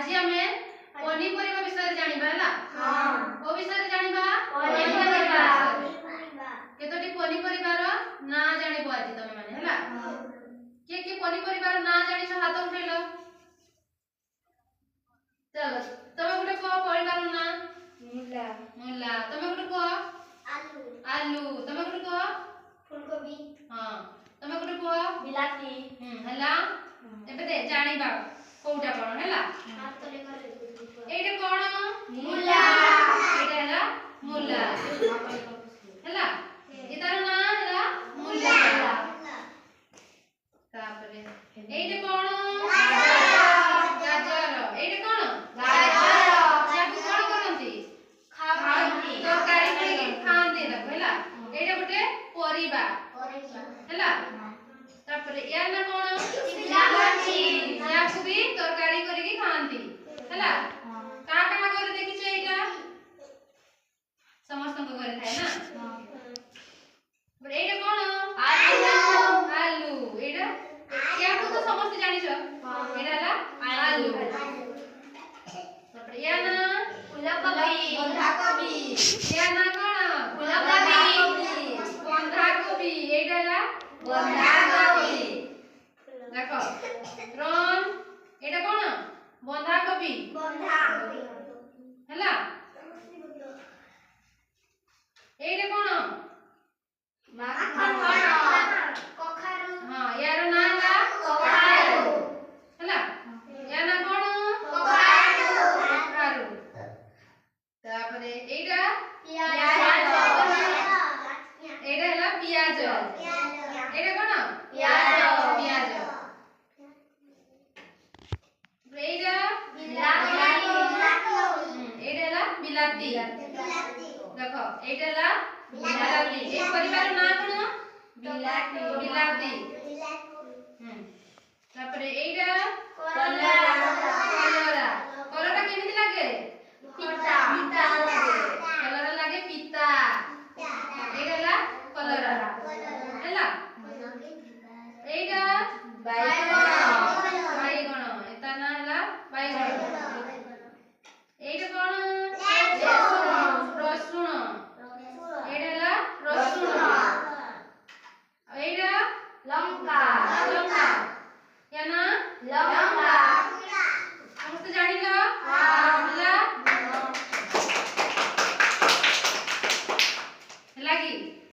आज हमें पनीपरिबा विषय जानिबा हला। हां ओ विषय जानिबा पनीपरिबा केतोटी पनीपरिबार ना जानिबो आज तमे माने हला। के पनीपरिबार ना जानिछो हाथ उठेलो। चलो तमे गुटे को परिबार ना मूला मूला तमे गुटे को आलू आलू तमे गुटे को फूलकोबी। हां तमे गुटे को बिलाती। हला एबे दे जानिबा कोउटा कोन हला। हाथ तले करे एटा कोन मूला एटा हला मूला हला एतार ना हला मूला तापरे एटा कोन गाजर एटा कोन गाजर याकु कोन करंती खांती तरकारी करी खांती देखो हला एटा गुटे परिबा हला तापरे या ना कोन बिलाती याकु भी तरकारी करी खांती हला का करे देखिछ एटा समस्त को करे थाए ना। पर एटा कोन आलू आलू एटा याकु तो समस्त जानिछ एटा हला आलू तापरे या ना फूलकोबी बंधाकोबी या ना कोन फूलकोबी बंधाकोबी एटा हला बंधाकोबी देखो रन एटा कोन बंधाकोबी हला एटा कोन कखारू। हां यार ना हला कखारू हला या ना कोन कखारू तापरे एटा प्याज एटा हला प्याज एटा कोन प्याज प्याज एटा बिलाती एटा हला बिलाती देखो एटा हला बिलाती एक परिवार ना कोन बिलाती बिलाती तापरे एटा